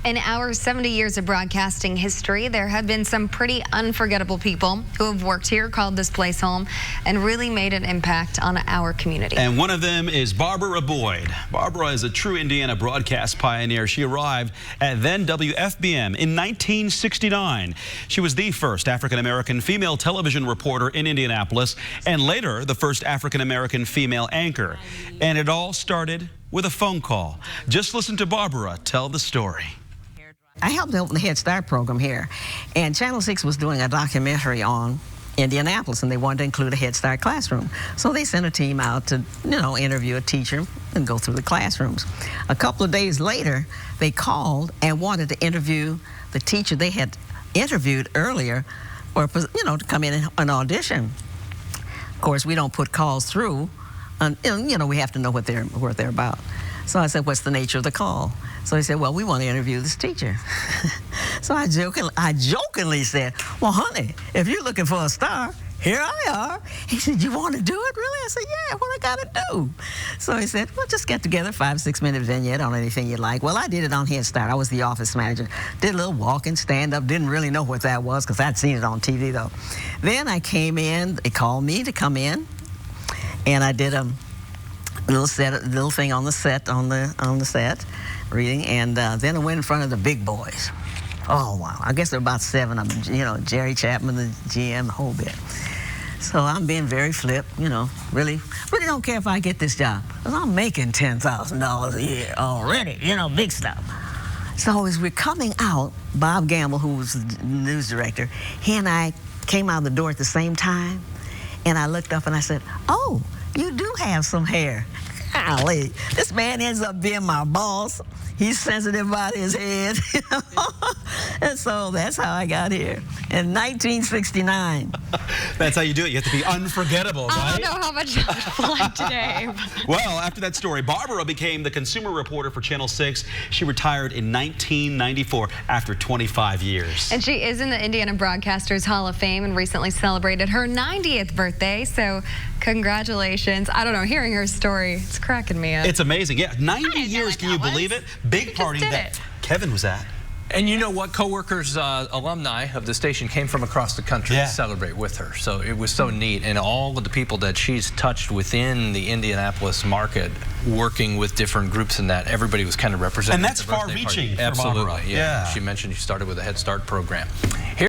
In our 70 years of broadcasting history, there have been some pretty unforgettable people who have worked here, called this place home, and really made an impact on our community. And one of them is Barbara Boyd. Barbara is a true Indiana broadcast pioneer. She arrived at then WFBM in 1969. She was the first African-American female television reporter in Indianapolis, and later the first African-American female anchor. And it all started with a phone call. Just listen to Barbara tell the story. I helped open the Head Start program here, and Channel 6 was doing a documentary on Indianapolis, and they wanted to include a Head Start classroom. So they sent a team out to, interview a teacher and go through the classrooms. A couple of days later, they called and wanted to interview the teacher they had interviewed earlier, or, to come in and audition. Of course, we don't put calls through, and, we have to know what they're about. So I said, what's the nature of the call? So he said, well, we want to interview this teacher. So I jokingly said, well, honey, if you're looking for a star, here I are. He said, you want to do it, really? I said, yeah, what I got to do? So he said, well, just get together 5-6-minute vignette on anything you like. Well, I did it on Head Start. I was the office manager. Did a little walking, stand-up. Didn't really know what that was because I'd seen it on TV, though. Then I came in. They called me to come in, and I did a little thing on the set, reading, and then I went in front of the big boys. Oh wow! I guess there were about 7 of them. Jerry Chapman, the GM, the whole bit. So I'm being very flip. Really don't care if I get this job, because I'm making $10,000 a year already. Big stuff. So as we're coming out, Bob Gamble, who was the news director, he and I came out the door at the same time, and I looked up and I said, "Oh, you do have some hair." Golly, this man ends up being my boss. He's sensitive about his head. And so that's how I got here in 1969. That's how you do it. You have to be unforgettable, right? I don't know how much I would like today. Well, after that story, Barbara became the consumer reporter for Channel 6. She retired in 1994 after 25 years. And she is in the Indiana Broadcasters Hall of Fame and recently celebrated her 90th birthday. So congratulations. I don't know, hearing her story, it's cracking me up. It's amazing. Yeah, 90 years, can you believe it? Big party that Kevin was at. And you know what? Coworkers, alumni of the station came from across the country to celebrate with her. So it was so neat. And all of the people that she's touched within the Indianapolis market, working with different groups and that, everybody was kind of represented. And that's far-reaching for Barbara. Absolutely, yeah. She mentioned she started with a Head Start program.